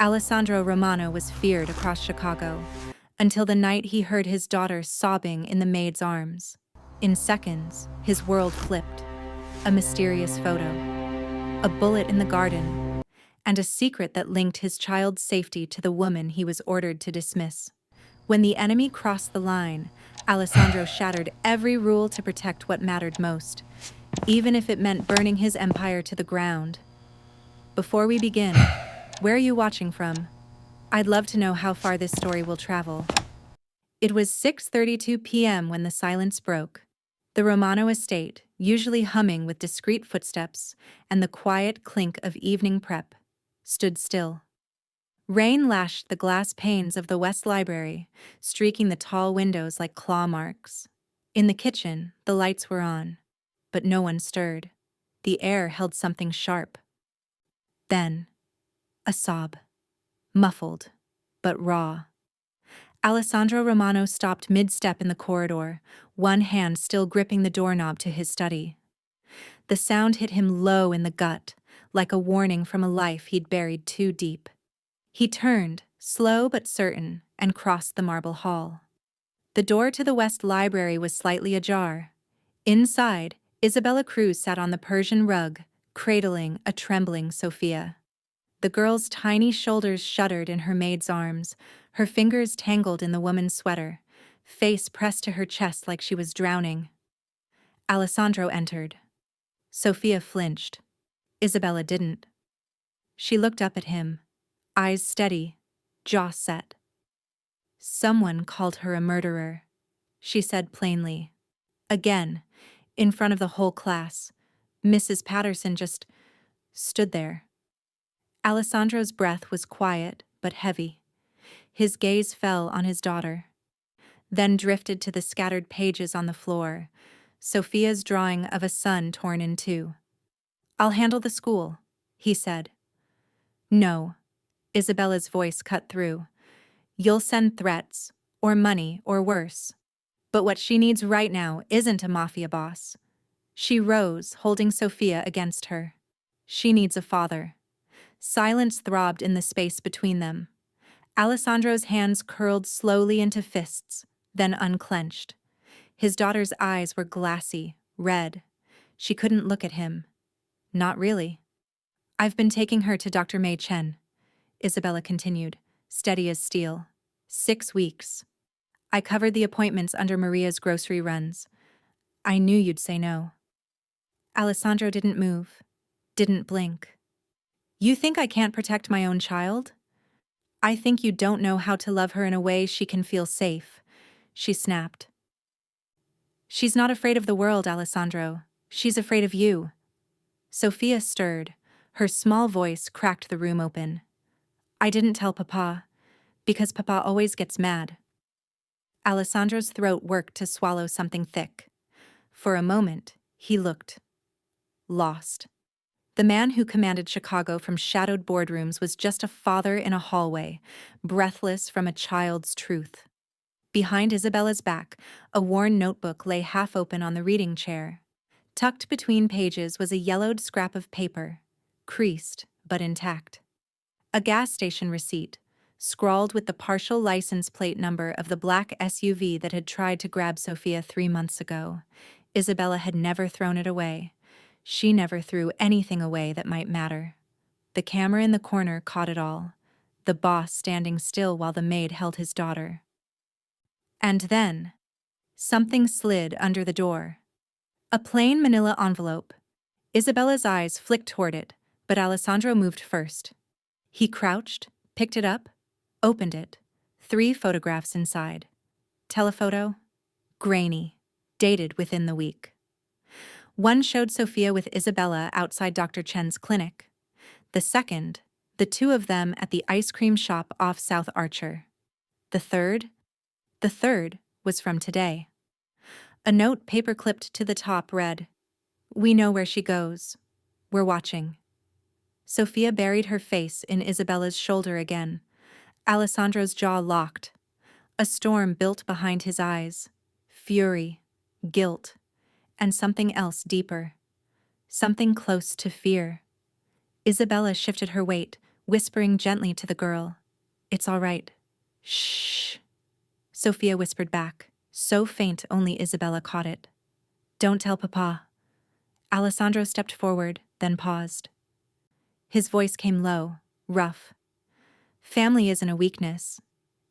Alessandro Romano was feared across Chicago, until the night he heard his daughter sobbing in the maid's arms. In seconds, his world flipped. A mysterious photo, a bullet in the garden, and a secret that linked his child's safety to the woman he was ordered to dismiss. When the enemy crossed the line, Alessandro shattered every rule to protect what mattered most, even if it meant burning his empire to the ground. Before we begin, where are you watching from? I'd love to know how far this story will travel. It was 6:32 p.m. when the silence broke. The Romano estate, usually humming with discreet footsteps and the quiet clink of evening prep, stood still. Rain lashed the glass panes of the West Library, streaking the tall windows like claw marks. In the kitchen, the lights were on, but no one stirred. The air held something sharp. Then, a sob. Muffled, but raw. Alessandro Romano stopped mid-step in the corridor, one hand still gripping the doorknob to his study. The sound hit him low in the gut, like a warning from a life he'd buried too deep. He turned, slow but certain, and crossed the marble hall. The door to the West Library was slightly ajar. Inside, Isabella Cruz sat on the Persian rug, cradling a trembling Sophia. The girl's tiny shoulders shuddered in her maid's arms, her fingers tangled in the woman's sweater, face pressed to her chest like she was drowning. Alessandro entered. Sophia flinched. Isabella didn't. She looked up at him, eyes steady, jaw set. "Someone called her a murderer," she said plainly. Again, in front of the whole class, Mrs. Patterson just stood there. Alessandro's breath was quiet but heavy. His gaze fell on his daughter, then drifted to the scattered pages on the floor, Sophia's drawing of a son torn in two. "I'll handle the school," he said. "No," Isabella's voice cut through. "You'll send threats, or money, or worse. But what she needs right now isn't a mafia boss." She rose, holding Sophia against her. "She needs a father." Silence throbbed in the space between them. Alessandro's hands curled slowly into fists, then unclenched. His daughter's eyes were glassy, red. She couldn't look at him. "Not really." "I've been taking her to Dr. Mei Chen," Isabella continued, steady as steel. 6 weeks. I covered the appointments under Maria's grocery runs. I knew you'd say no." Alessandro didn't move, didn't blink. "You think I can't protect my own child? I think you don't know how to love her in a way she can feel safe," she snapped. "She's not afraid of the world, Alessandro. She's afraid of you." Sophia stirred. Her small voice cracked the room open. "I didn't tell Papa, because Papa always gets mad." Alessandro's throat worked to swallow something thick. For a moment, he looked lost. The man who commanded Chicago from shadowed boardrooms was just a father in a hallway, breathless from a child's truth. Behind Isabella's back, a worn notebook lay half open on the reading chair. Tucked between pages was a yellowed scrap of paper, creased but intact. A gas station receipt, scrawled with the partial license plate number of the black SUV that had tried to grab Sophia 3 months ago. Isabella had never thrown it away. She never threw anything away that might matter. The camera in the corner caught it all, the boss standing still while the maid held his daughter. And then, something slid under the door. A plain manila envelope. Isabella's eyes flicked toward it, but Alessandro moved first. He crouched, picked it up, opened it. 3 photographs inside. Telephoto, grainy, dated within the week. One showed Sophia with Isabella outside Dr. Chen's clinic. The second, the 2 of them at the ice cream shop off South Archer. The third was from today. A note paper-clipped to the top read, "We know where she goes. We're watching." Sophia buried her face in Isabella's shoulder again. Alessandro's jaw locked. A storm built behind his eyes. Fury, guilt, and something else deeper. Something close to fear. Isabella shifted her weight, whispering gently to the girl. "It's all right." "Shh," Sophia whispered back, so faint only Isabella caught it. "Don't tell Papa." Alessandro stepped forward, then paused. His voice came low, rough. "Family isn't a weakness.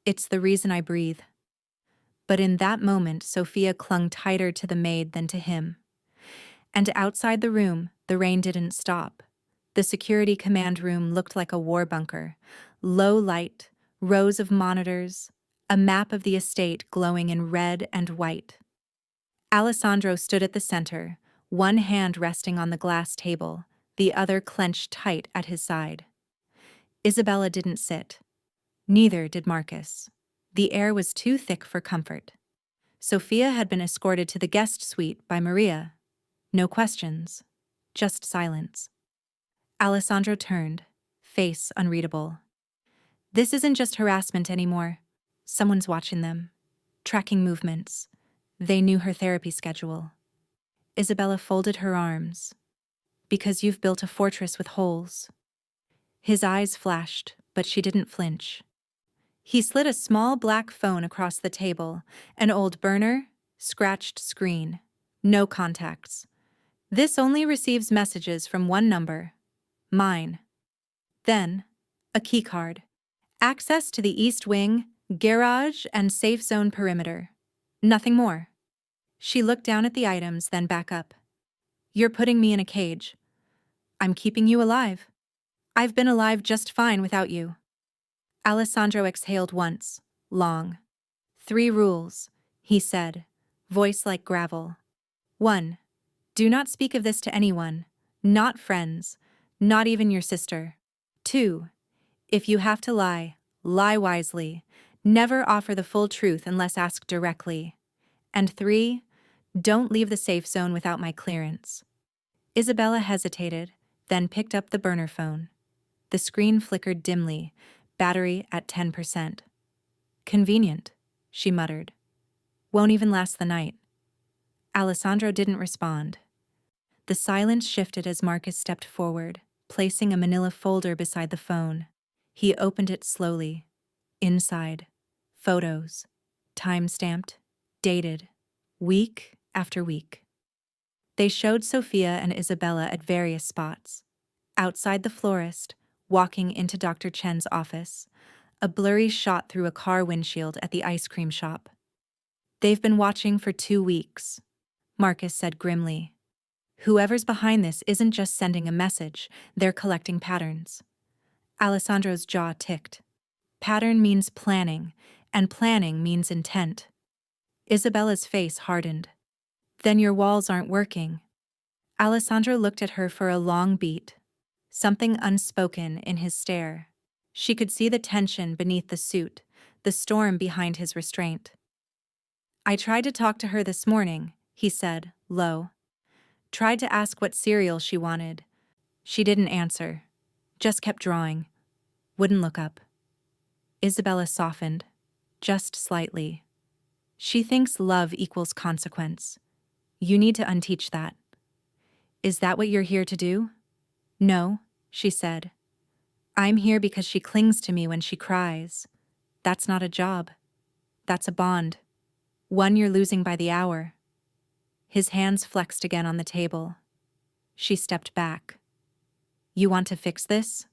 It's the reason I breathe." But in that moment, Sophia clung tighter to the maid than to him. And outside the room, the rain didn't stop. The security command room looked like a war bunker. Low light, rows of monitors, a map of the estate glowing in red and white. Alessandro stood at the center, one hand resting on the glass table, the other clenched tight at his side. Isabella didn't sit. Neither did Marcus. The air was too thick for comfort. Sophia had been escorted to the guest suite by Maria. No questions, just silence. Alessandro turned, face unreadable. This isn't just harassment anymore. Someone's watching them, tracking movements. They knew her therapy schedule. Isabella folded her arms. "Because you've built a fortress with holes." His eyes flashed, but she didn't flinch. He slid a small black phone across the table, an old burner, scratched screen. No contacts. "This only receives messages from one number. Mine." Then, a keycard. "Access to the east wing, garage, and safe zone perimeter." Nothing more. She looked down at the items, then back up. "You're putting me in a cage. I'm keeping you alive. I've been alive just fine without you." Alessandro exhaled once, long. "3 rules," he said, voice like gravel. 1. Do not speak of this to anyone, not friends, not even your sister. 2. If you have to lie, lie wisely. Never offer the full truth unless asked directly. And 3. Don't leave the safe zone without my clearance. Isabella hesitated, then picked up the burner phone. The screen flickered dimly, battery at 10%. "Convenient," she muttered. "Won't even last the night." Alessandro didn't respond. The silence shifted as Marcus stepped forward, placing a manila folder beside the phone. He opened it slowly. Inside, photos, time-stamped, dated, week after week. They showed Sophia and Isabella at various spots. Outside the florist, walking into Dr. Chen's office, a blurry shot through a car windshield at the ice cream shop. "They've been watching for 2 weeks," Marcus said grimly. "Whoever's behind this isn't just sending a message, they're collecting patterns." Alessandro's jaw ticked. Pattern means planning, and planning means intent. Isabella's face hardened. "Then your walls aren't working." Alessandro looked at her for a long beat. Something unspoken in his stare. She could see the tension beneath the suit, the storm behind his restraint. "I tried to talk to her this morning," he said, low. "Tried to ask what cereal she wanted. She didn't answer. Just kept drawing. Wouldn't look up." Isabella softened, just slightly. "She thinks love equals consequence. You need to unteach that." "Is that what you're here to do?" "No," she said. "I'm here because she clings to me when she cries. That's not a job. That's a bond. One you're losing by the hour." His hands flexed again on the table. She stepped back. "You want to fix this?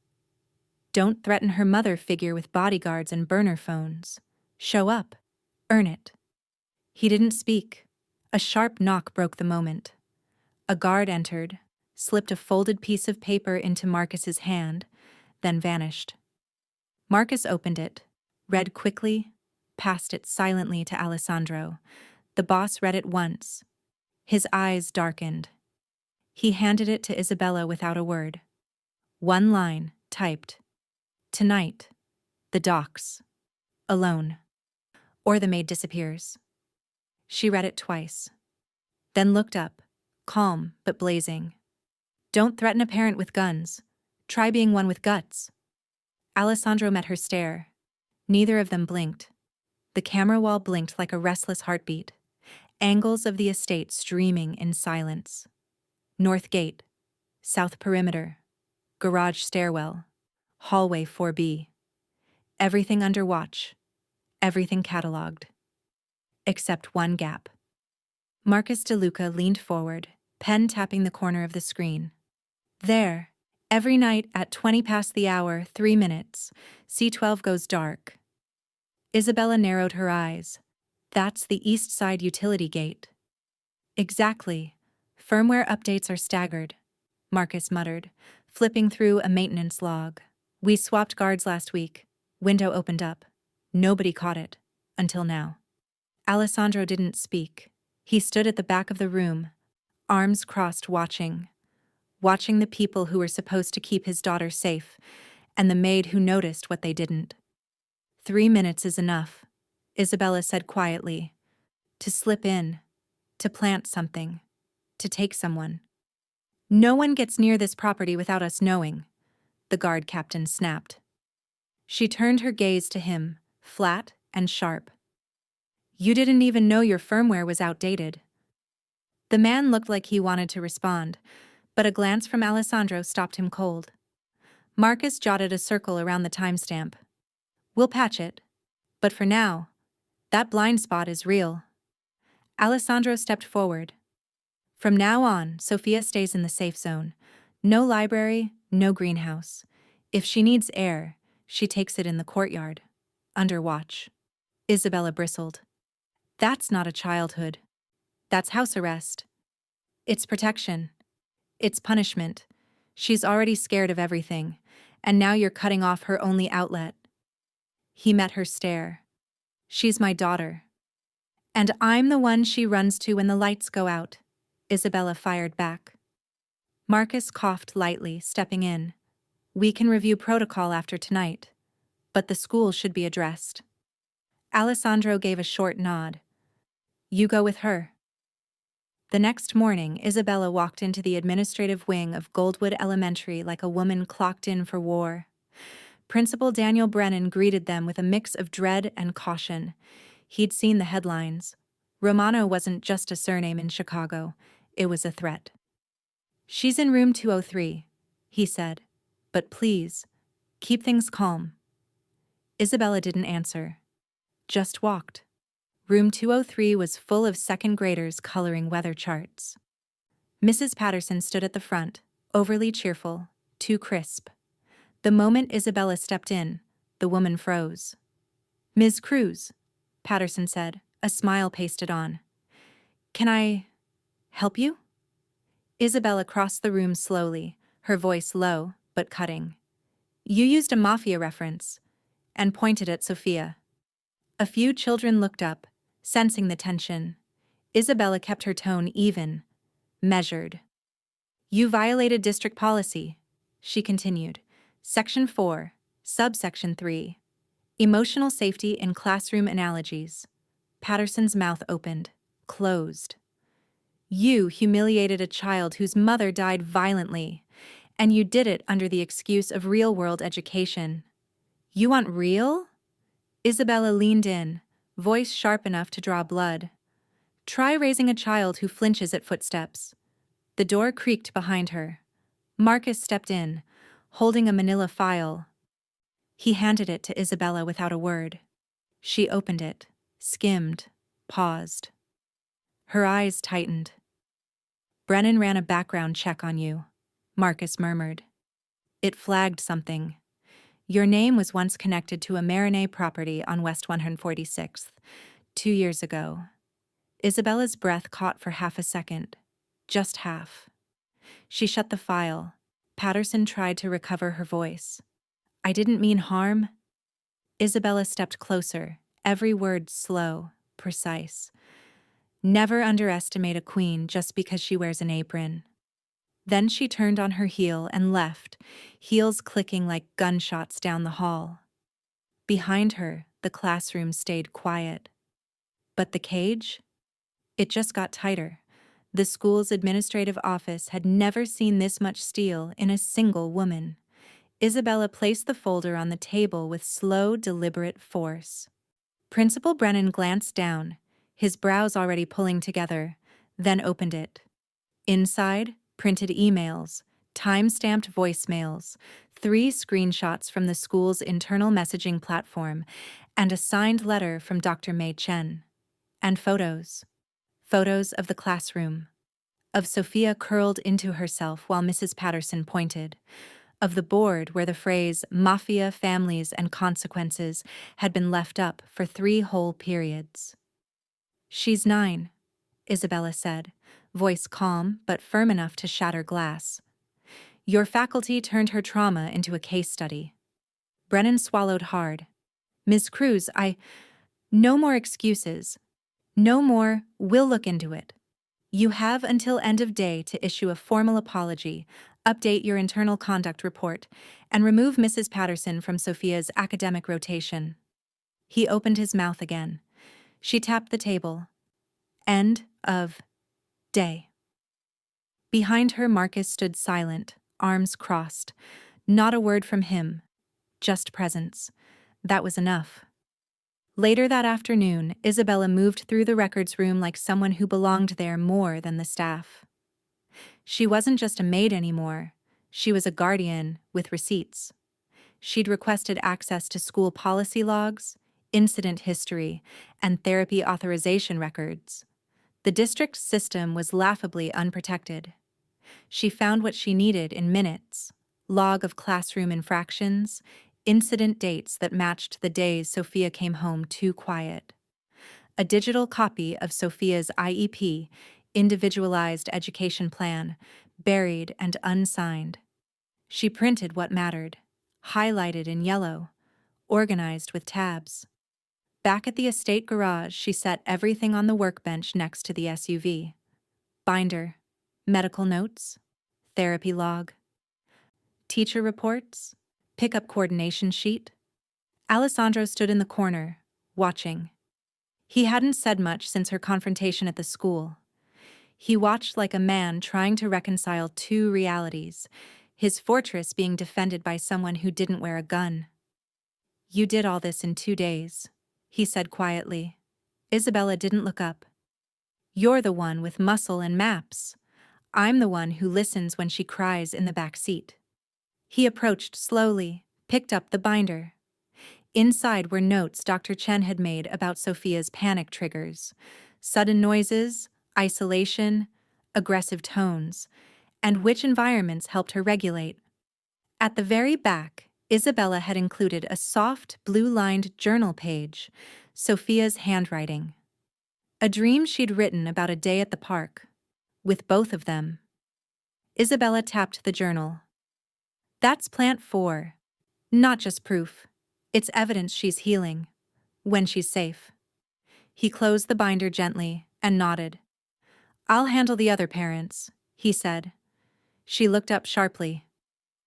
Don't threaten her mother figure with bodyguards and burner phones. Show up. Earn it." He didn't speak. A sharp knock broke the moment. A guard entered, slipped a folded piece of paper into Marcus's hand, then vanished. Marcus opened it, read quickly, passed it silently to Alessandro. The boss read it once. His eyes darkened. He handed it to Isabella without a word. One line, typed. "Tonight, the docks. Alone. Or the maid disappears." She read it twice. Then looked up, calm but blazing. "Don't threaten a parent with guns. Try being one with guts." Alessandro met her stare. Neither of them blinked. The camera wall blinked like a restless heartbeat. Angles of the estate streaming in silence. North gate, south perimeter, garage stairwell, Hallway 4B. Everything under watch. Everything catalogued. Except one gap. Marcus DeLuca leaned forward, pen tapping the corner of the screen. There, every night at 20 past the hour, 3 minutes, C12 goes dark. Isabella narrowed her eyes. That's the East Side utility gate. Exactly. Firmware updates are staggered, Marcus muttered, flipping through a maintenance log. We swapped guards last week. Window opened up. Nobody caught it. Until now. Alessandro didn't speak. He stood at the back of the room, arms crossed, watching the people who were supposed to keep his daughter safe, and the maid who noticed what they didn't. 3 minutes is enough, Isabella said quietly. To slip in, to plant something, to take someone. No one gets near this property without us knowing, the guard captain snapped. She turned her gaze to him, flat and sharp. You didn't even know your firmware was outdated. The man looked like he wanted to respond, but a glance from Alessandro stopped him cold. Marcus jotted a circle around the timestamp. We'll patch it. But for now, that blind spot is real. Alessandro stepped forward. From now on, Sophia stays in the safe zone. No library, no greenhouse. If she needs air, she takes it in the courtyard. Under watch. Isabella bristled. That's not a childhood. That's house arrest. It's protection. It's punishment. She's already scared of everything, and now you're cutting off her only outlet. He met her stare. She's my daughter. And I'm the one she runs to when the lights go out, Isabella fired back. Marcus coughed lightly, stepping in. We can review protocol after tonight, but the school should be addressed. Alessandro gave a short nod. You go with her. The next morning, Isabella walked into the administrative wing of Goldwood Elementary like a woman clocked in for war. Principal Daniel Brennan greeted them with a mix of dread and caution. He'd seen the headlines. Romano wasn't just a surname in Chicago, it was a threat. She's in room 203, he said. But please, keep things calm. Isabella didn't answer. Just walked. Room 203 was full of second graders coloring weather charts. Mrs. Patterson stood at the front, overly cheerful, too crisp. The moment Isabella stepped in, the woman froze. Ms. Cruz, Patterson said, a smile pasted on. Can I help you? Isabella crossed the room slowly, her voice low but cutting. You used a Mafia reference, and pointed at Sophia. A few children looked up, sensing the tension. Isabella kept her tone even, measured. You violated district policy, she continued. Section 4, subsection 3. Emotional safety in classroom analogies. Patterson's mouth opened, closed. You humiliated a child whose mother died violently, and you did it under the excuse of real-world education. You want real? Isabella leaned in, voice sharp enough to draw blood. Try raising a child who flinches at footsteps. The door creaked behind her. Marcus stepped in, holding a manila file. He handed it to Isabella without a word. She opened it, skimmed, paused. Her eyes tightened. Brennan ran a background check on you, Marcus murmured. It flagged something. Your name was once connected to a Marinette property on West 146th, 2 years ago. Isabella's breath caught for half a second. Just half. She shut the file. Patterson tried to recover her voice. I didn't mean harm. Isabella stepped closer, every word slow, precise. Never underestimate a queen just because she wears an apron. Then she turned on her heel and left, heels clicking like gunshots down the hall. Behind her, the classroom stayed quiet. But the cage? It just got tighter. The school's administrative office had never seen this much steel in a single woman. Isabella placed the folder on the table with slow, deliberate force. Principal Brennan glanced down, his brows already pulling together, then opened it. Inside, printed emails, time-stamped voicemails, 3 screenshots from the school's internal messaging platform, and a signed letter from Dr. Mei Chen. And photos. Photos of the classroom. Of Sophia curled into herself while Mrs. Patterson pointed. Of the board where the phrase Mafia, families, and consequences had been left up for 3 whole periods. "She's 9, Isabella said, voice calm but firm enough to shatter glass. "Your faculty turned her trauma into a case study." Brennan swallowed hard. "Ms. Cruz, no more excuses. No more, we'll look into it. You have until end of day to issue a formal apology, update your internal conduct report, and remove Mrs. Patterson from Sophia's academic rotation." He opened his mouth again. She tapped the table. "End of day." Behind her, Marcus stood silent, arms crossed. Not a word from him. Just presence. That was enough. Later that afternoon, Isabella moved through the records room like someone who belonged there more than the staff. She wasn't just a maid anymore. She was a guardian with receipts. She'd requested access to school policy logs, incident history, and therapy authorization records. The district system was laughably unprotected. She found what she needed in minutes: log of classroom infractions, incident dates that matched the days Sophia came home too quiet. A digital copy of Sophia's IEP, individualized education plan, buried and unsigned. She printed what mattered, highlighted in yellow, organized with tabs. Back at the estate garage, she set everything on the workbench next to the SUV. Binder, medical notes, therapy log, teacher reports, pickup coordination sheet. Alessandro stood in the corner, watching. He hadn't said much since her confrontation at the school. He watched like a man trying to reconcile 2 realities, his fortress being defended by someone who didn't wear a gun. "You did all this in 2 days," he said quietly. Isabella didn't look up. "You're the one with muscle and maps. I'm the one who listens when she cries in the back seat." He approached slowly, picked up the binder. Inside were notes Dr. Chen had made about Sophia's panic triggers: sudden noises, isolation, aggressive tones, and which environments helped her regulate. At the very back, Isabella had included a soft, blue-lined journal page, Sophia's handwriting. A dream she'd written about a day at the park, with both of them. Isabella tapped the journal. "That's plant 4. Not just proof. It's evidence she's healing. When she's safe." He closed the binder gently and nodded. "I'll handle the other parents," he said. She looked up sharply.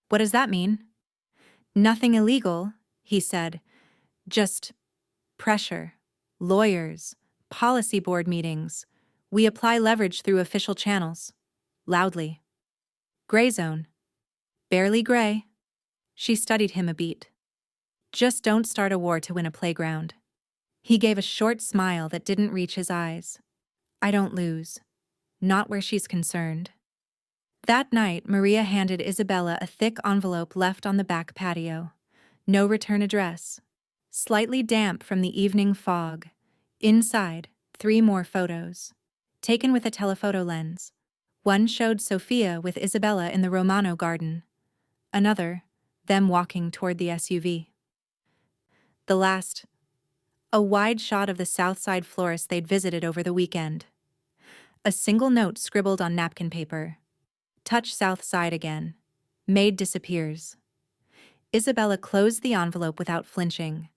"What does that mean?" "Nothing illegal," he said. "Just pressure. Lawyers. Policy board meetings. We apply leverage through official channels. Loudly. Gray zone. Barely gray." She studied him a beat. "Just don't start a war to win a playground." He gave a short smile that didn't reach his eyes. "I don't lose. Not where she's concerned." That night, Maria handed Isabella a thick envelope left on the back patio. No return address. Slightly damp from the evening fog. Inside, 3 more photos. Taken with a telephoto lens. One showed Sophia with Isabella in the Romano garden. Another, them walking toward the SUV. The last, a wide shot of the Southside florist they'd visited over the weekend. A single note scribbled on napkin paper. "Touch Southside again. Maid disappears." Isabella closed the envelope without flinching,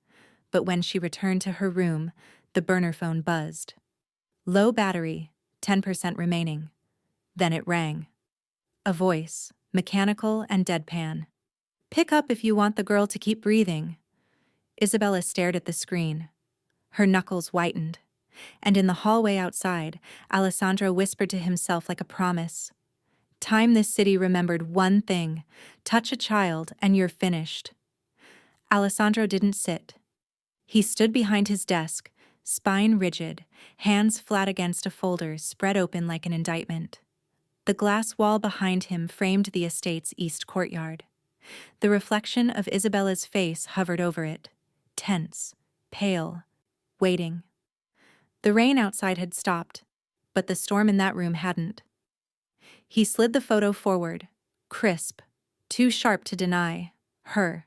but when she returned to her room, the burner phone buzzed. Low battery, 10% remaining. Then it rang. A voice, mechanical and deadpan. "Pick up if you want the girl to keep breathing." Isabella stared at the screen. Her knuckles whitened. And in the hallway outside, Alessandro whispered to himself like a promise. Time this city remembered one thing: touch a child and you're finished. Alessandro didn't sit. He stood behind his desk, spine rigid, hands flat against a folder spread open like an indictment. The glass wall behind him framed the estate's east courtyard. The reflection of Isabella's face hovered over it, tense, pale, waiting. The rain outside had stopped, but the storm in that room hadn't. He slid the photo forward, crisp, too sharp to deny, her,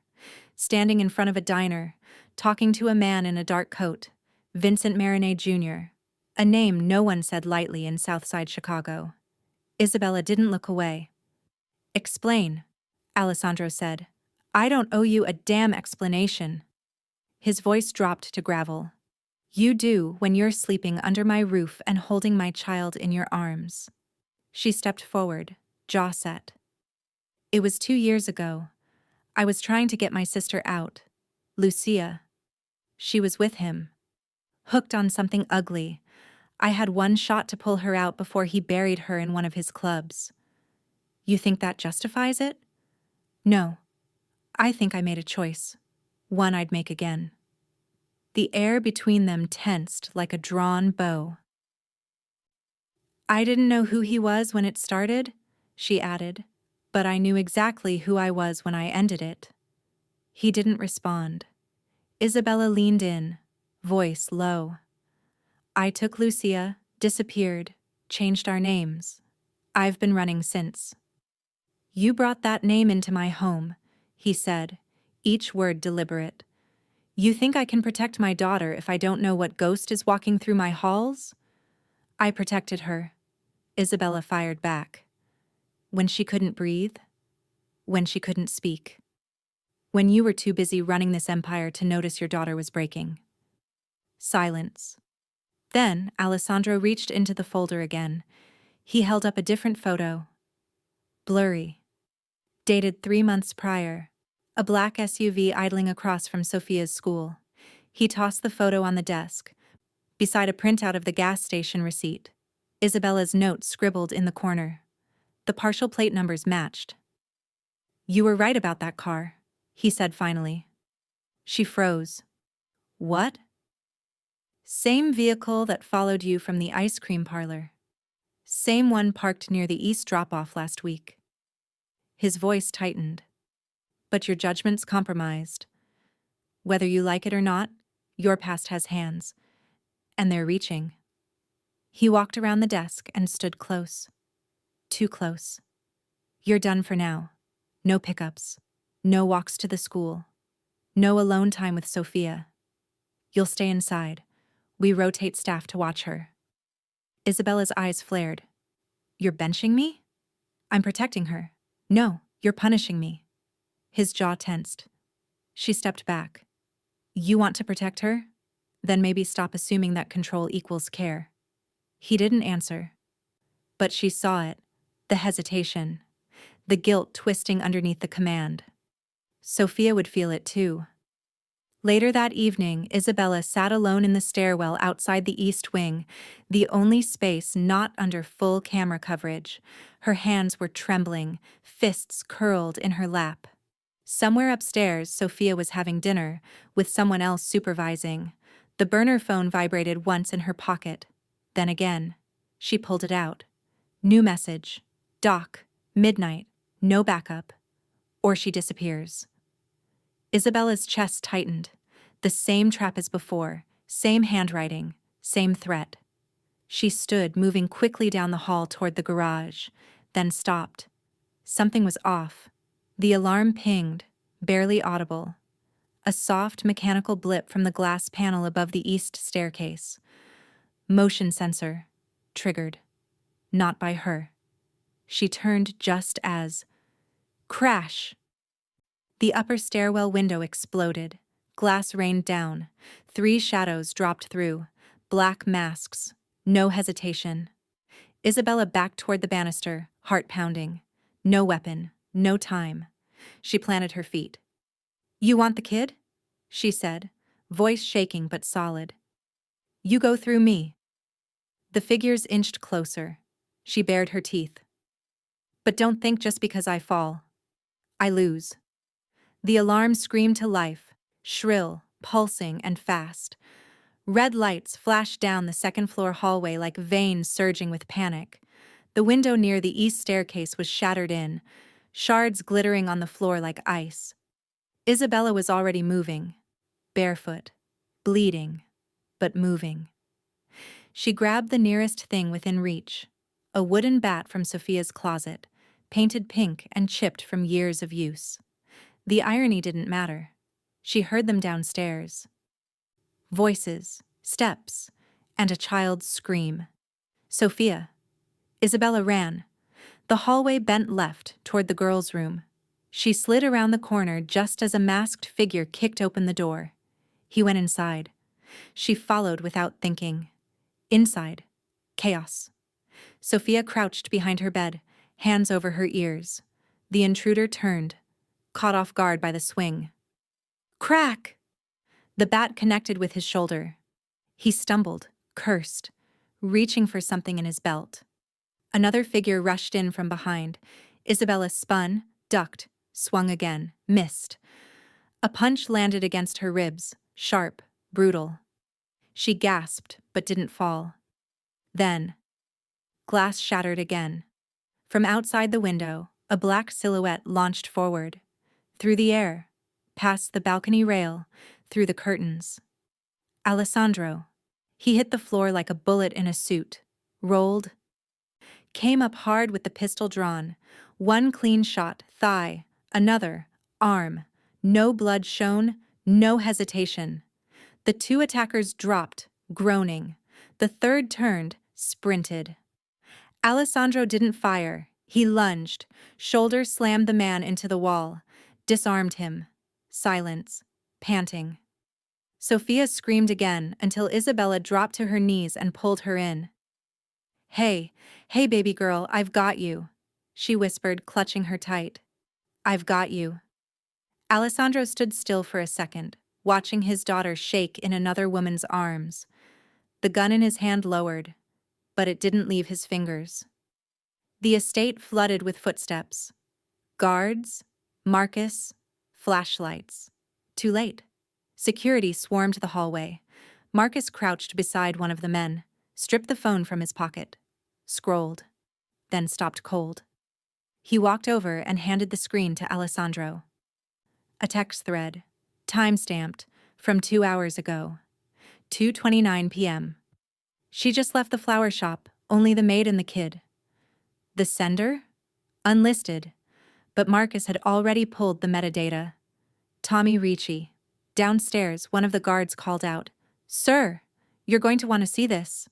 standing in front of a diner, talking to a man in a dark coat, Vincent Marinette Jr., a name no one said lightly in Southside Chicago. Isabella didn't look away. "Explain," Alessandro said. "I don't owe you a damn explanation." His voice dropped to gravel. "You do when you're sleeping under my roof and holding my child in your arms." She stepped forward, jaw set. "It was 2 years ago. I was trying to get my sister out. Lucia. She was with him. Hooked on something ugly. I had one shot to pull her out before he buried her in one of his clubs. You think that justifies it? No. I think I made a choice. One I'd make again." The air between them tensed like a drawn bow. "I didn't know who he was when it started," she added, "but I knew exactly who I was when I ended it." He didn't respond. Isabella leaned in, voice low. "I took Lucia, disappeared, changed our names. I've been running since." "You brought that name into my home," he said, each word deliberate. "You think I can protect my daughter if I don't know what ghost is walking through my halls?" "I protected her," Isabella fired back. "When she couldn't breathe, when she couldn't speak, when you were too busy running this empire to notice your daughter was breaking." Silence. Then Alessandro reached into the folder again. He held up a different photo. Blurry. Dated 3 months prior. A black SUV idling across from Sophia's school. He tossed the photo on the desk, beside a printout of the gas station receipt. Isabella's note scribbled in the corner. The partial plate numbers matched. "You were right about that car," he said finally. She froze. "What?" "Same vehicle that followed you from the ice cream parlor. Same one parked near the east drop-off last week." His voice tightened. "But your judgment's compromised. Whether you like it or not, your past has hands. And they're reaching." He walked around the desk and stood close. Too close. "You're done for now. No pickups. No walks to the school. No alone time with Sophia. You'll stay inside. We rotate staff to watch her." Isabella's eyes flared. "You're benching me?" "I'm protecting her." "No, you're punishing me." His jaw tensed. She stepped back. "You want to protect her? Then maybe stop assuming that control equals care." He didn't answer. But she saw it, the hesitation, the guilt twisting underneath the command. Sophia would feel it too. Later that evening, Isabella sat alone in the stairwell outside the East Wing, the only space not under full camera coverage. Her hands were trembling, fists curled in her lap. Somewhere upstairs, Sophia was having dinner, with someone else supervising. The burner phone vibrated once in her pocket. Then again. She pulled it out. New message. "Doc, midnight, no backup. Or she disappears." Isabella's chest tightened. The same trap as before, same handwriting, same threat. She stood, moving quickly down the hall toward the garage, then stopped. Something was off. The alarm pinged, barely audible. A soft mechanical blip from the glass panel above the east staircase. Motion sensor. Triggered. Not by her. She turned just as... Crash! The upper stairwell window exploded. Glass rained down. 3 shadows dropped through. Black masks. No hesitation. Isabella backed toward the banister, heart pounding. No weapon. No time. She planted her feet. "You want the kid?" she said, voice shaking but solid. "You go through me." The figures inched closer. She bared her teeth. "But don't think just because I fall. I lose." The alarm screamed to life, shrill, pulsing, and fast. Red lights flashed down the second-floor hallway like veins surging with panic. The window near the east staircase was shattered in. shards glittering on the floor like ice. Isabella was already moving, barefoot, bleeding, but moving. She grabbed the nearest thing within reach, a wooden bat from Sophia's closet, painted pink and chipped from years of use. The irony didn't matter. She heard them downstairs. Voices, steps, and a child's scream. Sophia. Isabella ran. The hallway bent left toward the girls' room. She slid around the corner just as a masked figure kicked open the door. He went inside. She followed without thinking. Inside, chaos. Sophia crouched behind her bed, hands over her ears. The intruder turned, caught off guard by the swing. Crack! The bat connected with his shoulder. He stumbled, cursed, reaching for something in his belt. Another figure rushed in from behind. Isabella spun, ducked, swung again, missed. A punch landed against her ribs, sharp, brutal. She gasped, but didn't fall. Then, glass shattered again. From outside the window, a black silhouette launched forward. Through the air, past the balcony rail, through the curtains. Alessandro. He hit the floor like a bullet in a suit, rolled, came up hard with the pistol drawn. One clean shot, thigh, another, arm. No blood shown, no hesitation. The two attackers dropped, groaning. The third turned, sprinted. Alessandro didn't fire. He lunged, shoulder slammed the man into the wall, disarmed him. Silence, panting. Sophia screamed again until Isabella dropped to her knees and pulled her in. Hey, baby girl, I've got you, she whispered, clutching her tight. I've got you. Alessandro stood still for a second, watching his daughter shake in another woman's arms. The gun in his hand lowered, but it didn't leave his fingers. The estate flooded with footsteps. Guards, Marcus, flashlights. Too late. Security swarmed the hallway. Marcus crouched beside one of the men, stripped the phone from his pocket, scrolled, then stopped cold. He walked over and handed the screen to Alessandro. A text thread, time-stamped, from 2 hours ago. 2:29 p.m. She just left the flower shop, only the maid and the kid. The sender? Unlisted, but Marcus had already pulled the metadata. Tommy Ricci. Downstairs, one of the guards called out, "Sir, you're going to want to see this."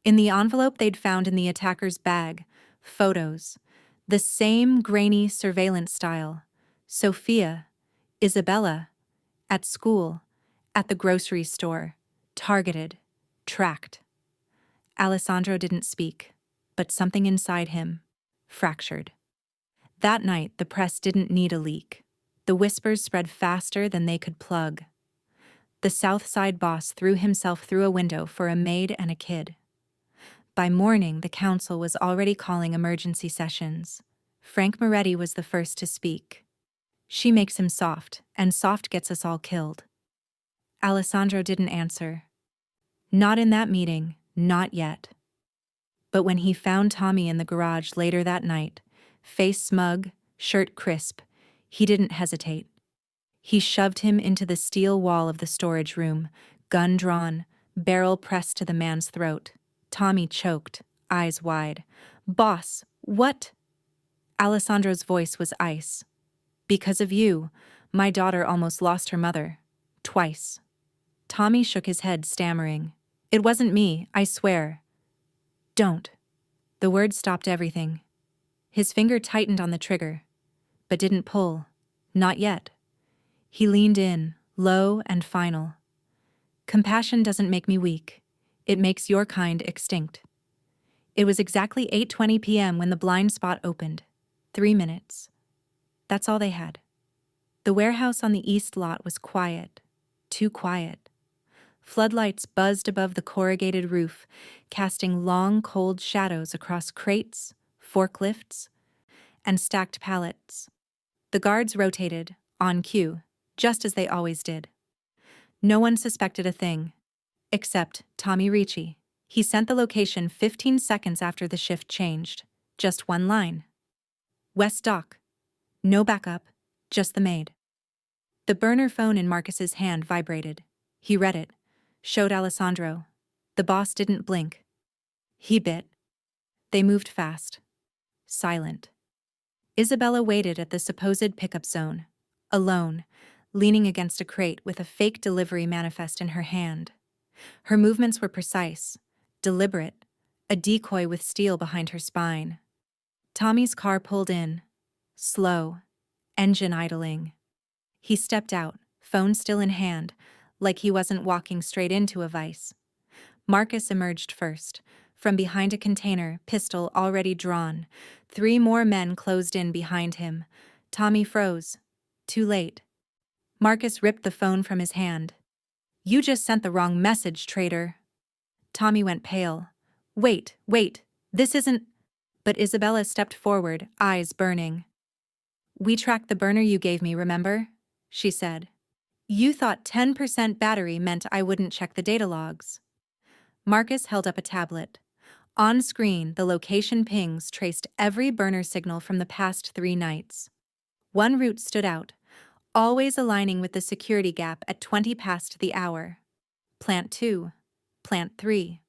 In the envelope they'd found in the attacker's bag, photos. The same grainy surveillance style. Sophia, Isabella, at school, at the grocery store, targeted, tracked. Alessandro didn't speak, but something inside him fractured. That night, the press didn't need a leak. The whispers spread faster than they could plug. The South Side boss threw himself through a window for a maid and a kid. By morning, the council was already calling emergency sessions. Frank Moretti was the first to speak. She makes him soft, and soft gets us all killed. Alessandro didn't answer. Not in that meeting, not yet. But when he found Tommy in the garage later that night, face smug, shirt crisp, he didn't hesitate. He shoved him into the steel wall of the storage room, gun drawn, barrel pressed to the man's throat. Tommy choked, eyes wide. "Boss, what?" Alessandro's voice was ice. "Because of you, my daughter almost lost her mother. Twice." Tommy shook his head, stammering. "It wasn't me, I swear." "Don't." The word stopped everything. His finger tightened on the trigger, but didn't pull. Not yet. He leaned in, low and final. "Compassion doesn't make me weak. It makes your kind extinct." It was exactly 8:20 p.m. when the blind spot opened. 3 minutes. That's all they had. The warehouse on the east lot was quiet. Too quiet. Floodlights buzzed above the corrugated roof, casting long, cold shadows across crates, forklifts, and stacked pallets. The guards rotated, on cue, just as they always did. No one suspected a thing, except Tommy Ricci. He sent the location 15 seconds after the shift changed. Just one line. "West Dock. No backup, just the maid. The burner phone in Marcus's hand vibrated. He read it, showed Alessandro. The boss didn't blink. He bit. They moved fast. Silent. Isabella waited at the supposed pickup zone, alone, leaning against a crate with a fake delivery manifest in her hand. Her movements were precise, deliberate, a decoy with steel behind her spine. Tommy's car pulled in, slow, engine idling. He stepped out, phone still in hand, like he wasn't walking straight into a vice. Marcus emerged first. From behind a container, pistol already drawn. 3 more men closed in behind him. Tommy froze. Too late. Marcus ripped the phone from his hand. "You just sent the wrong message, traitor." Tommy went pale. Wait, this isn't..." But Isabella stepped forward, eyes burning. "We tracked the burner you gave me, remember?" she said. "You thought 10% battery meant I wouldn't check the data logs." Marcus held up a tablet. On screen, the location pings traced every burner signal from the past 3 nights. One route stood out, always aligning with the security gap at 20 past the hour. Plant 2, Plant 3.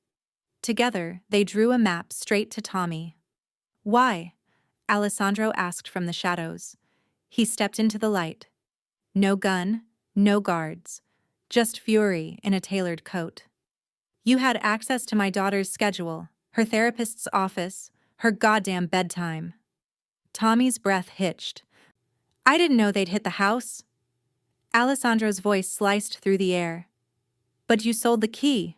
Together, they drew a map straight to Tommy. "Why?" Alessandro asked from the shadows. He stepped into the light. No gun, no guards, just fury in a tailored coat. "You had access to my daughter's schedule, her therapist's office, her goddamn bedtime." Tommy's breath hitched. "I didn't know they'd hit the house." Alessandro's voice sliced through the air. "But you sold the key."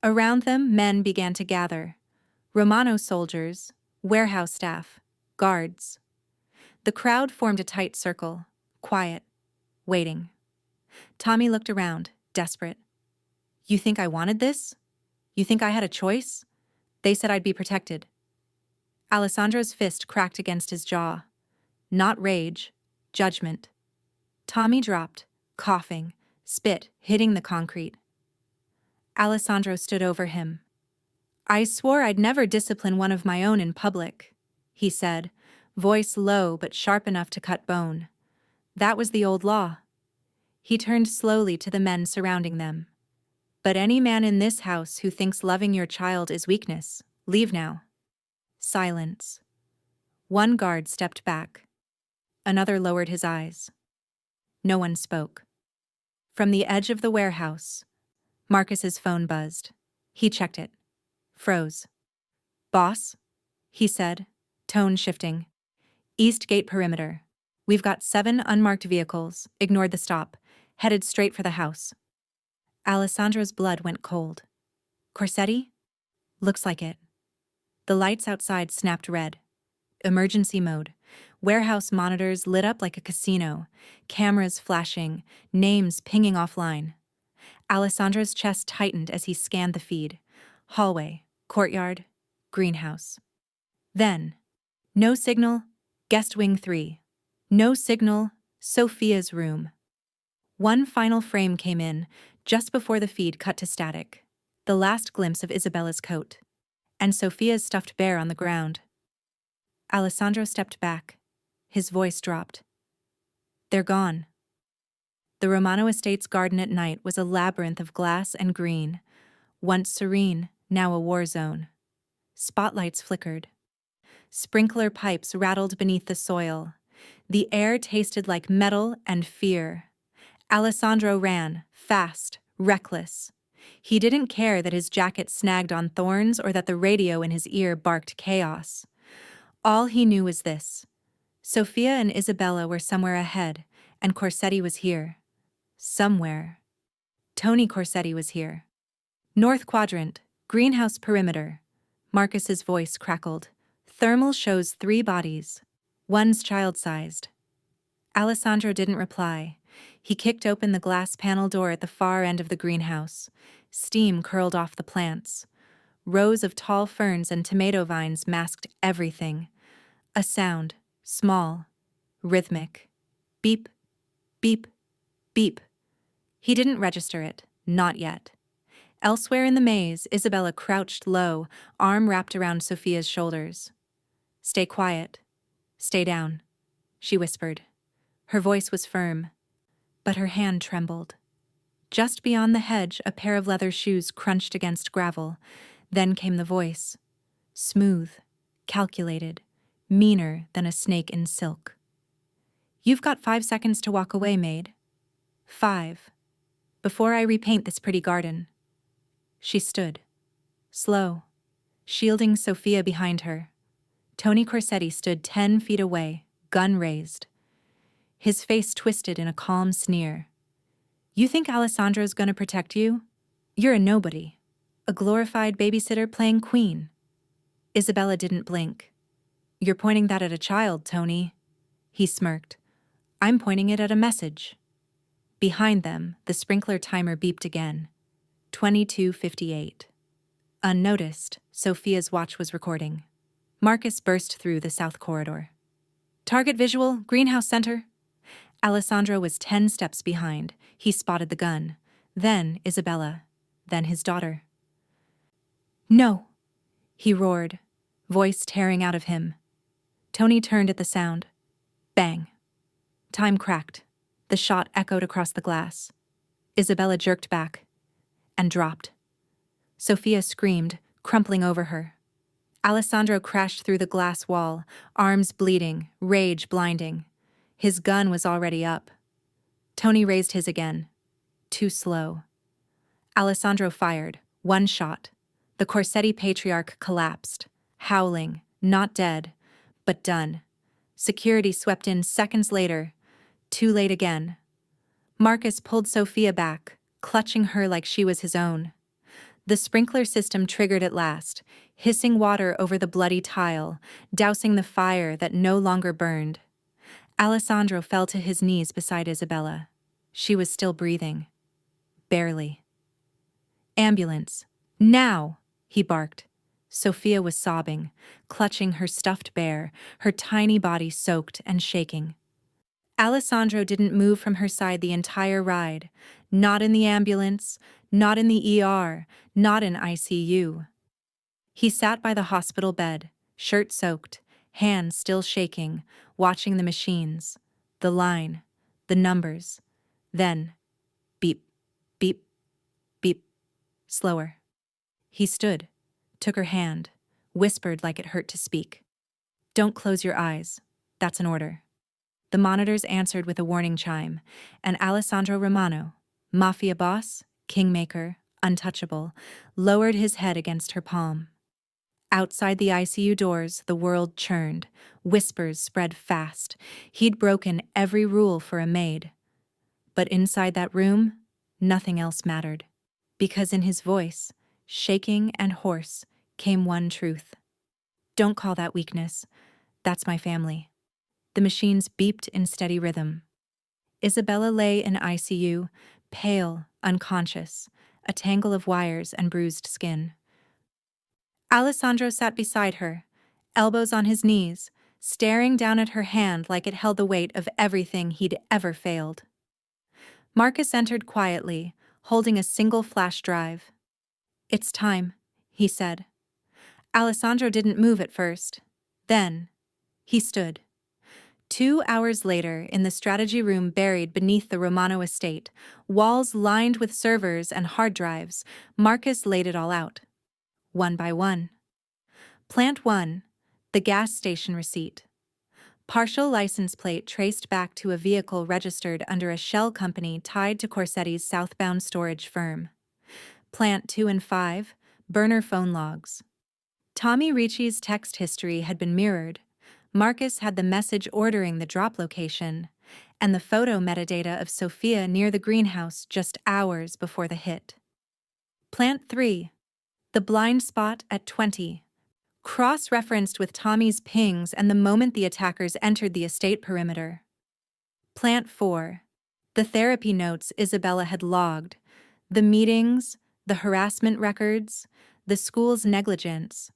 Around them, men began to gather. Romano soldiers, warehouse staff, guards. The crowd formed a tight circle, quiet, waiting. Tommy looked around, desperate. "You think I wanted this? You think I had a choice? They said I'd be protected." Alessandro's fist cracked against his jaw. Not rage, judgment. Tommy dropped, coughing, spit hitting the concrete. Alessandro stood over him. "I swore I'd never discipline one of my own in public," he said, voice low but sharp enough to cut bone. "That was the old law." He turned slowly to the men surrounding them. "But any man in this house who thinks loving your child is weakness, leave now." Silence. One guard stepped back. Another lowered his eyes. No one spoke. From the edge of the warehouse, Marcus's phone buzzed. He checked it. Froze. "Boss?" he said, tone shifting. "East Gate perimeter. We've got 7 unmarked vehicles, ignored the stop, headed straight for the house." Alessandro's blood went cold. "Corsetti?" "Looks like it." The lights outside snapped red. Emergency mode. Warehouse monitors lit up like a casino, cameras flashing, names pinging offline. Alessandro's chest tightened as he scanned the feed. Hallway, courtyard, greenhouse. Then, no signal, guest wing 3. No signal, Sophia's room. One final frame came in, just before the feed cut to static. The last glimpse of Isabella's coat. And Sophia's stuffed bear on the ground. Alessandro stepped back. His voice dropped. "They're gone." The Romano estate's garden at night was a labyrinth of glass and green, once serene, now a war zone. Spotlights flickered. Sprinkler pipes rattled beneath the soil. The air tasted like metal and fear. Alessandro ran, fast, reckless. He didn't care that his jacket snagged on thorns or that the radio in his ear barked chaos. All he knew was this. Sophia and Isabella were somewhere ahead, and Corsetti was here. Somewhere. Tony Corsetti was here. "North quadrant, greenhouse perimeter." Marcus's voice crackled. "Thermal shows 3 bodies. One's child-sized." Alessandro didn't reply. He kicked open the glass panel door at the far end of the greenhouse. Steam curled off the plants. Rows of tall ferns and tomato vines masked everything. A sound, small, rhythmic. Beep, beep, beep. He didn't register it, not yet. Elsewhere in the maze, Isabella crouched low, arm wrapped around Sophia's shoulders. "Stay quiet. Stay down," she whispered. Her voice was firm, but her hand trembled. Just beyond the hedge, a pair of leather shoes crunched against gravel. Then came the voice. Smooth, calculated, meaner than a snake in silk. You've got 5 seconds to walk away, Maid. 5. Before I repaint this pretty garden. She stood, slow, shielding Sophia behind her. Tony Corsetti stood 10 feet away, gun raised. His face twisted in a calm sneer. You think Alessandro's gonna protect you? You're a nobody. A glorified babysitter playing queen. Isabella didn't blink. You're pointing that at a child, Tony. He smirked. I'm pointing it at a message. Behind them, the sprinkler timer beeped again. 22:58. Unnoticed, Sophia's watch was recording. Marcus burst through the south corridor. Target visual, greenhouse center. Alessandro was 10 steps behind. He spotted the gun. Then Isabella. Then his daughter. No, he roared, voice tearing out of him. Tony turned at the sound. Bang. Time cracked. The shot echoed across the glass. Isabella jerked back and dropped. Sophia screamed, crumpling over her. Alessandro crashed through the glass wall, arms bleeding, rage blinding. His gun was already up. Tony raised his again. Too slow. Alessandro fired, one shot. The Corsetti patriarch collapsed, howling, not dead, but done. Security swept in seconds later. Too late again. Marcus pulled Sophia back, clutching her like she was his own. The sprinkler system triggered at last, hissing water over the bloody tile, dousing the fire that no longer burned. Alessandro fell to his knees beside Isabella. She was still breathing. Barely. Ambulance. Now! He barked. Sophia was sobbing, clutching her stuffed bear, her tiny body soaked and shaking. Alessandro didn't move from her side the entire ride. Not in the ambulance, not in the ER, not in ICU. He sat by the hospital bed, shirt soaked, hands still shaking, watching the machines, the line, the numbers. Then, beep, beep, beep, slower. He stood, took her hand, whispered like it hurt to speak. Don't close your eyes. That's an order. The monitors answered with a warning chime, and Alessandro Romano, Mafia boss, kingmaker, untouchable, lowered his head against her palm. Outside the ICU doors, the world churned. Whispers spread fast. He'd broken every rule for a maid. But inside that room, nothing else mattered. Because in his voice, shaking and hoarse, came one truth. Don't call that weakness. That's my family. The machines beeped in steady rhythm. Isabella lay in ICU, pale, unconscious, a tangle of wires and bruised skin. Alessandro sat beside her, elbows on his knees, staring down at her hand like it held the weight of everything he'd ever failed. Marcus entered quietly, holding a single flash drive. It's time, he said. Alessandro didn't move at first. Then, he stood. 2 hours later, in the strategy room buried beneath the Romano estate, walls lined with servers and hard drives, Marcus laid it all out. One by one. Plant 1, the gas station receipt. Partial license plate traced back to a vehicle registered under a shell company tied to Corsetti's southbound storage firm. Plant 2 and 5, burner phone logs. Tommy Ricci's text history had been mirrored. Marcus had the message ordering the drop location, and the photo metadata of Sophia near the greenhouse just hours before the hit. Plant 3, the blind spot at 20, cross-referenced with Tommy's pings and the moment the attackers entered the estate perimeter. Plant 4, the therapy notes Isabella had logged, the meetings, the harassment records, the school's negligence,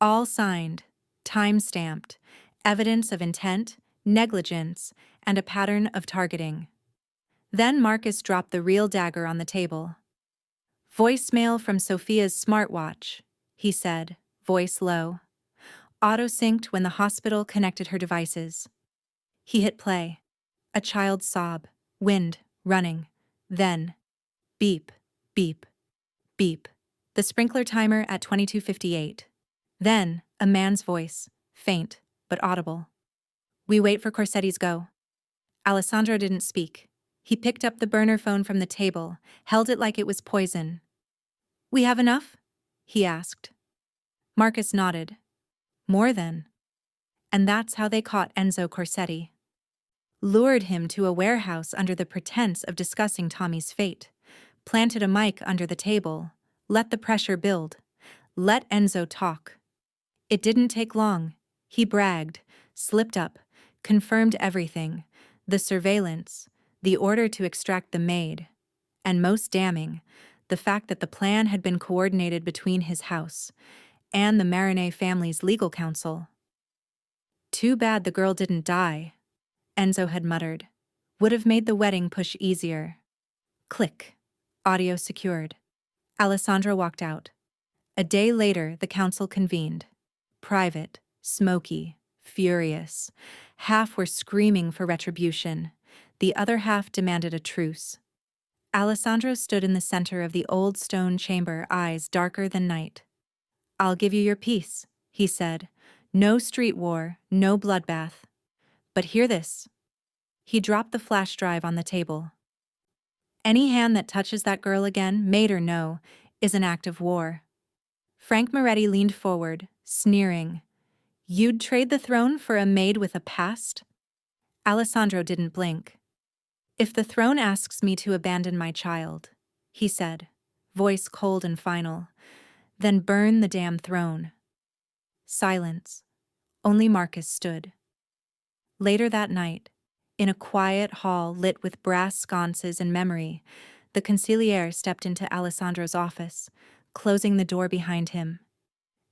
all signed, time-stamped, evidence of intent, negligence, and a pattern of targeting. Then Marcus dropped the real dagger on the table. Voicemail from Sophia's smartwatch, he said, voice low. Auto-synced when the hospital connected her devices. He hit play. A child's sob, wind, running. Then, beep, beep, beep. The sprinkler timer at 22:58. Then, a man's voice, faint, but audible. We wait for Corsetti's go. Alessandro didn't speak. He picked up the burner phone from the table, held it like it was poison. We have enough? He asked. Marcus nodded. More than. And that's how they caught Enzo Corsetti. Lured him to a warehouse under the pretense of discussing Tommy's fate, planted a mic under the table, let the pressure build, let Enzo talk. It didn't take long. He bragged, slipped up, confirmed everything, the surveillance, the order to extract the maid, and most damning, the fact that the plan had been coordinated between his house and the Marinette family's legal counsel. Too bad the girl didn't die, Enzo had muttered. Would have made the wedding push easier. Click. Audio secured. Alessandro walked out. A day later, the council convened. Private, smoky, furious. Half were screaming for retribution. The other half demanded a truce. Alessandro stood in the center of the old stone chamber, eyes darker than night. I'll give you your peace, he said. No street war, no bloodbath. But hear this. He dropped the flash drive on the table. Any hand that touches that girl again, maid or no, is an act of war. Frank Moretti leaned forward, sneering. You'd trade the throne for a maid with a past? Alessandro didn't blink. If the throne asks me to abandon my child, he said, voice cold and final, then burn the damn throne. Silence. Only Marcus stood. Later that night, in a quiet hall lit with brass sconces and memory, the consigliere stepped into Alessandro's office, closing the door behind him.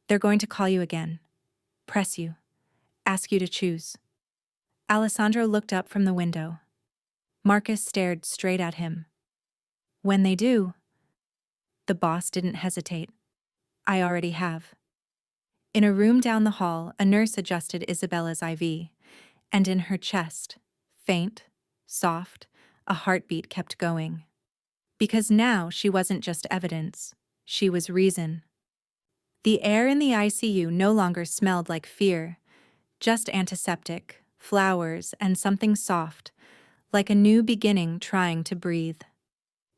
They're going to call you again. Press you. Ask you to choose. Alessandro looked up from the window. Marcus stared straight at him. When they do, the boss didn't hesitate. I already have. In a room down the hall, a nurse adjusted Isabella's IV, and in her chest, faint, soft, a heartbeat kept going. Because now she wasn't just evidence, she was reason. The air in the ICU no longer smelled like fear, just antiseptic, flowers, and something soft, like a new beginning trying to breathe.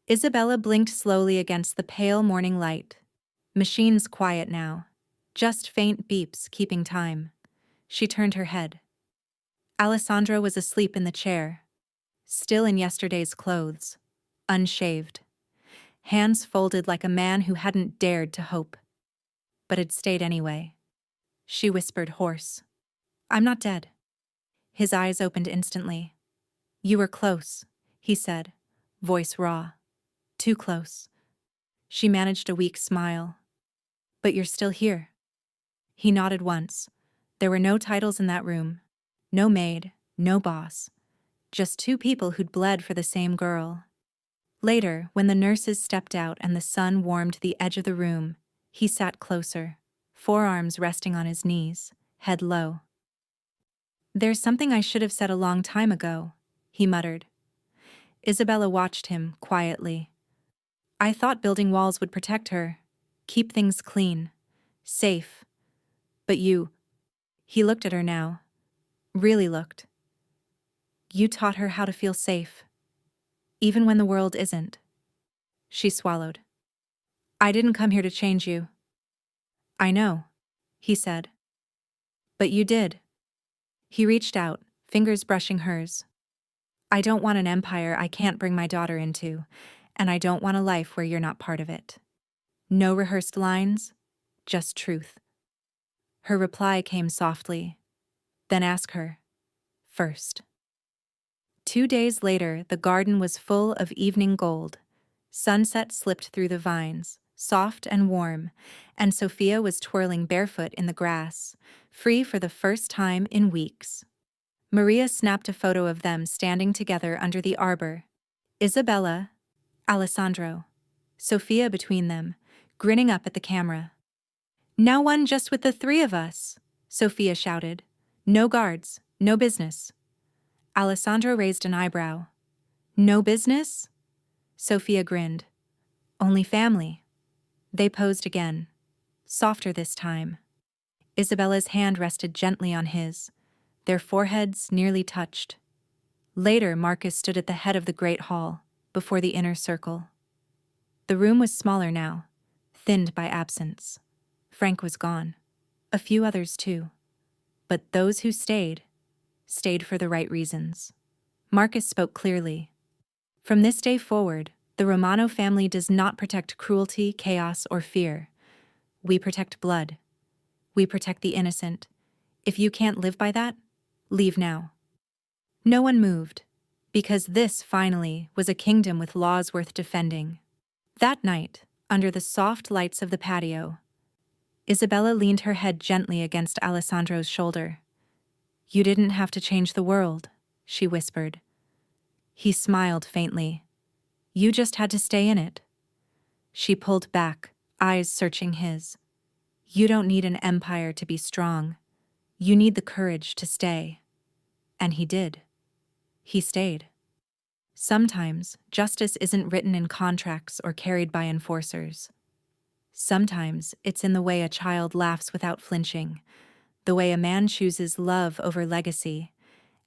Isabella blinked slowly against the pale morning light. Machines quiet now, just faint beeps keeping time. She turned her head. Alessandro was asleep in the chair, still in yesterday's clothes, unshaved, hands folded like a man who hadn't dared to hope, but had stayed anyway. She whispered hoarse, I'm not dead. His eyes opened instantly. You were close, he said, voice raw. Too close. She managed a weak smile. But you're still here. He nodded once. There were no titles in that room. No maid, no boss. Just two people who'd bled for the same girl. Later, when the nurses stepped out and the sun warmed the edge of the room, he sat closer, forearms resting on his knees, head low. There's something I should have said a long time ago, he muttered. Isabella watched him quietly. I thought building walls would protect her, keep things clean, safe. But you... He looked at her now. Really looked. You taught her how to feel safe, even when the world isn't. She swallowed. I didn't come here to change you. I know, he said. But you did. He reached out, fingers brushing hers. I don't want an empire I can't bring my daughter into, and I don't want a life where you're not part of it. No rehearsed lines, just truth. Her reply came softly. Then ask her. First. 2 days later, the garden was full of evening gold. Sunset slipped through the vines, soft and warm, and Sophia was twirling barefoot in the grass, free for the first time in weeks. Maria snapped a photo of them standing together under the arbor. Isabella, Alessandro, Sophia between them, grinning up at the camera. Now one just with the three of us, Sophia shouted. No guards, no business. Alessandro raised an eyebrow. No business? Sophia grinned. Only family. They posed again. Softer this time. Isabella's hand rested gently on his. Their foreheads nearly touched. Later, Marcus stood at the head of the great hall, before the inner circle. The room was smaller now, thinned by absence. Frank was gone. A few others too. But those who stayed for the right reasons. Marcus spoke clearly. From this day forward, the Romano family does not protect cruelty, chaos, or fear. We protect blood. We protect the innocent. If you can't live by that, leave now. No one moved, because this, finally, was a kingdom with laws worth defending. That night, under the soft lights of the patio, Isabella leaned her head gently against Alessandro's shoulder. You didn't have to change the world, she whispered. He smiled faintly. You just had to stay in it. She pulled back, eyes searching his. You don't need an empire to be strong. You need the courage to stay. And he did. He stayed. Sometimes, justice isn't written in contracts or carried by enforcers. Sometimes, it's in the way a child laughs without flinching, the way a man chooses love over legacy,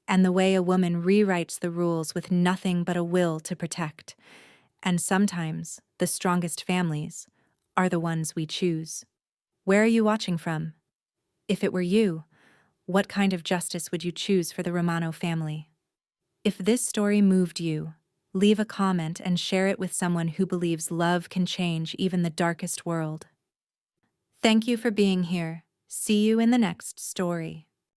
and the way a woman rewrites the rules with nothing but a will to protect. And sometimes, the strongest families are the ones we choose. Where are you watching from? If it were you, what kind of justice would you choose for the Romano family? If this story moved you, leave a comment and share it with someone who believes love can change even the darkest world. Thank you for being here. See you in the next story.